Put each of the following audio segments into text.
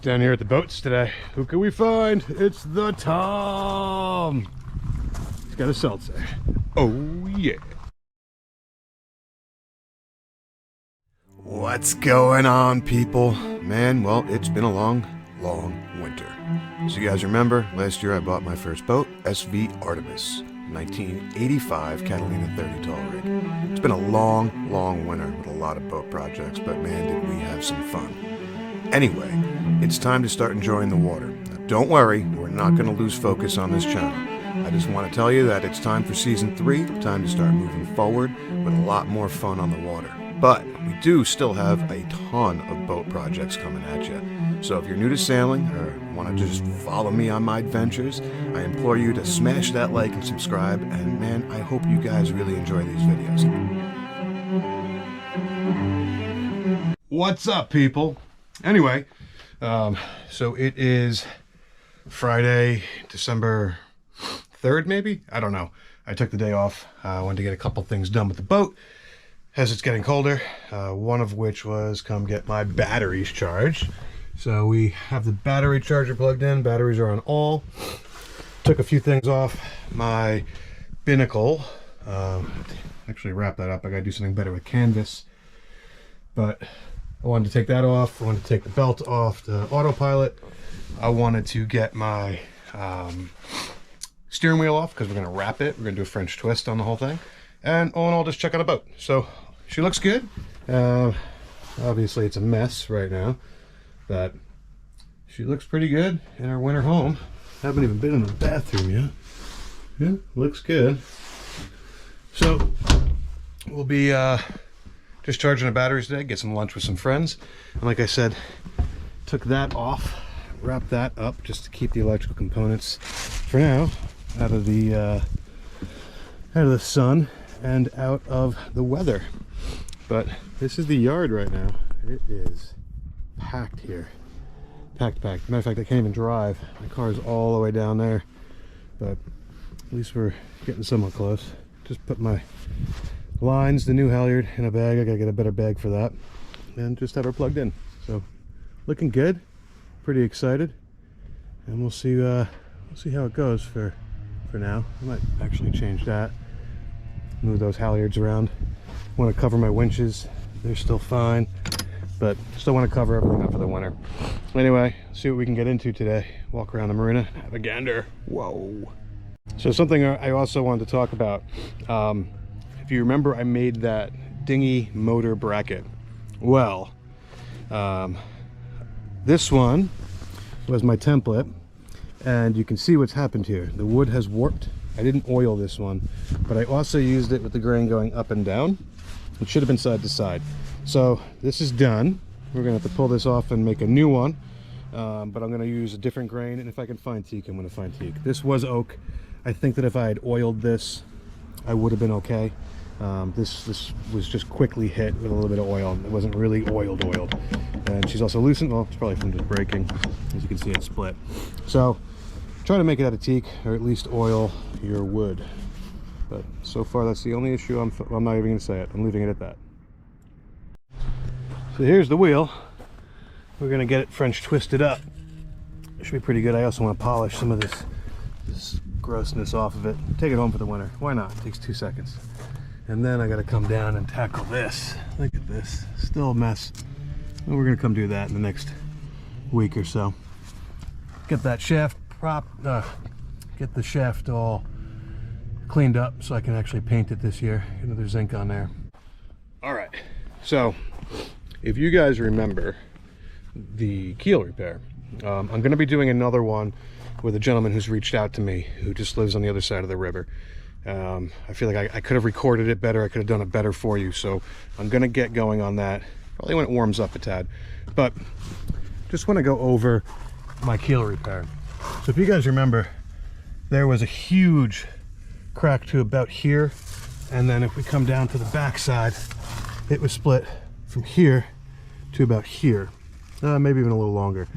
Down here at the boats today. Who can we find? It's the Tom. He's got a seltzer. Oh yeah. What's going on, people? Man, well, it's been a long winter. As you guys remember, last year I bought my first boat, SV Artemis, 1985 Catalina 30 tall rig. It's been a long winter with a lot of boat projects, but man, did we have some fun. Anyway, it's time to start enjoying the water. Now, don't worry, we're not going to lose focus on this channel. I just want to tell you that it's time for season 3, time to start moving forward with a lot more fun on the water. But we do still have a ton of boat projects coming at you. So if you're new to sailing or want to just follow me on my adventures, I implore you to smash that like and subscribe. And man, I hope you guys really enjoy these videos. What's up, people? Anyway, so it is Friday, December 3rd, maybe? I don't know. I took the day off. I wanted to get a couple things done with the boat as it's getting colder, one of which was come get my batteries charged. So we have the battery charger plugged in. Batteries are on all. Took a few things off my binnacle. Actually wrap that up. I gotta do something better with canvas. But I wanted to take that off. I wanted to take the belt off the autopilot. I wanted to get my steering wheel off because we're gonna wrap it. We're gonna do a French twist on the whole thing. And all in all, just check out a boat. So she looks good. Obviously it's a mess right now, but she looks pretty good in our winter home. Haven't even been in the bathroom yet. Yeah, looks good. So we'll be just charging the batteries today, get some lunch with some friends. And like I said, took that off, wrapped that up just to keep the electrical components for now out of the sun and out of the weather. But this is the yard right now. It is packed here. Packed. Matter of fact, I can't even drive. My car is all the way down there. But at least we're getting somewhat close. Just put my lines, the new halyard, in a bag. I gotta get a better bag for that. And just have her plugged in. So looking good. Pretty excited. And we'll see how it goes for now. I might actually change that. Move those halyards around. Want to cover my winches. They're still fine, but still want to cover everything up for the winter. Anyway, see what we can get into today. Walk around the marina, have a gander. Whoa. So something I also wanted to talk about. If you remember, I made that dinghy motor bracket. Well, this one was my template, and you can see what's happened here. The wood has warped. I didn't oil this one, but I also used it with the grain going up and down. It should have been side to side. So this is done. We're gonna have to pull this off and make a new one, but I'm gonna use a different grain, and if I can find teak, I'm gonna find teak. This was oak. I think that if I had oiled this, I would have been okay. This was just quickly hit with a little bit of oil. It wasn't really oiled. And she's also loosened. Well, it's probably from just breaking. As you can see, it's split. So try to make it out of teak, or at least oil your wood. But so far, that's the only issue. I'm not even going to say it. I'm leaving it at that. So here's the wheel. We're going to get it French twisted up. It should be pretty good. I also want to polish some of this grossness off of it. Take it home for the winter. Why not? It takes 2 seconds. And then I got to come down and tackle this. Look at this. Still a mess. And we're going to come do that in the next week or so. Get that shaft get the shaft all cleaned up so I can actually paint it this year. Get another zinc on there. All right, so if you guys remember the keel repair, I'm going to be doing another one with a gentleman who's reached out to me who just lives on the other side of the river. I feel like I could have recorded it better. I could have done it better for you. So I'm going to get going on that probably when it warms up a tad. But just want to go over my keel repair. So if you guys remember, there was a huge crack to about here, and then if we come down to the back side, it was split from here to about here, maybe even a little longer.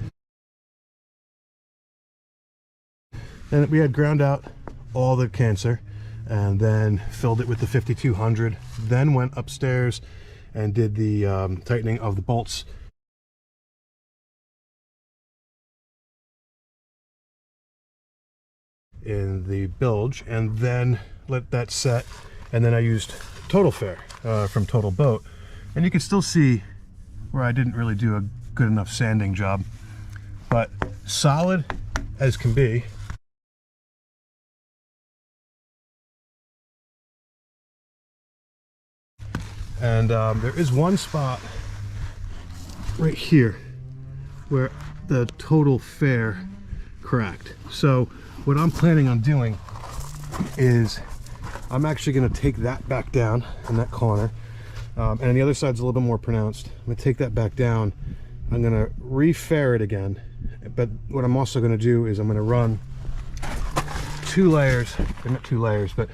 And we had ground out all the cancer and then filled it with the 5200, then went upstairs and did the tightening of the bolts in the bilge, and then let that set. And then I used Total Fair from Total Boat, and you can still see where I didn't really do a good enough sanding job, but solid as can be. And there is one spot right here where the Total Fair cracked. So what I'm planning on doing is I'm actually going to take that back down in that corner, and on the other side's a little bit more pronounced. I'm going to take that back down. I'm going to re-fair it again, but what I'm also going to do is I'm going to run 2 layers, or not 2 layers, but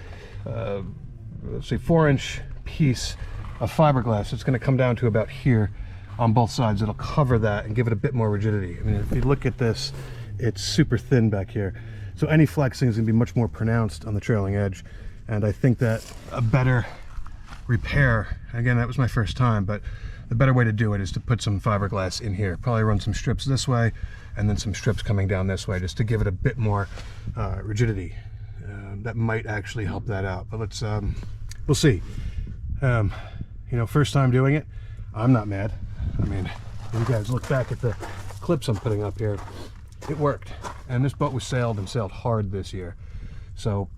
let's say 4-inch piece of fiberglass. It's going to come down to about here on both sides. It'll cover that and give it a bit more rigidity. I mean, if you look at this, it's super thin back here, so any flexing is going to be much more pronounced on the trailing edge. And I think that a better repair, again, that was my first time, but the better way to do it is to put some fiberglass in here. Probably run some strips this way and then some strips coming down this way, just to give it a bit more rigidity. That might actually help that out, but let's we'll see. You know, first time doing it, I'm not mad. I mean, if you guys look back at the clips I'm putting up here, it worked. And this boat was sailed and sailed hard this year, so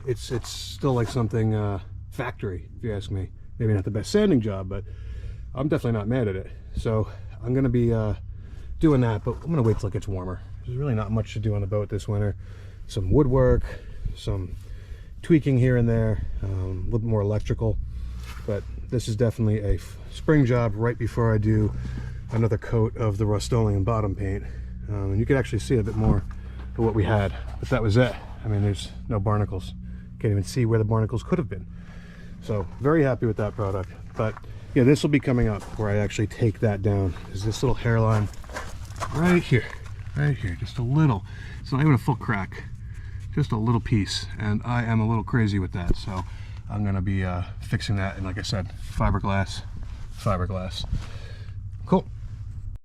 it's still like something factory, if you ask me. Maybe not the best sanding job, but I'm definitely not mad at it. So I'm gonna be doing that, but I'm gonna wait till it gets warmer. There's really not much to do on the boat this winter. Some woodwork, some tweaking here and there, a little bit more electrical, but this is definitely a spring job right before I do another coat of the Rust-Oleum bottom paint. And you can actually see a bit more of what we had, but that was it. I mean, there's no barnacles. Can't even see where the barnacles could have been. So very happy with that product. But yeah, this will be coming up where I actually take that down. Is this little hairline right here, just a little. It's not even a full crack, just a little piece, and I am a little crazy with that. So I'm gonna be fixing that, and like I said, fiberglass. Cool.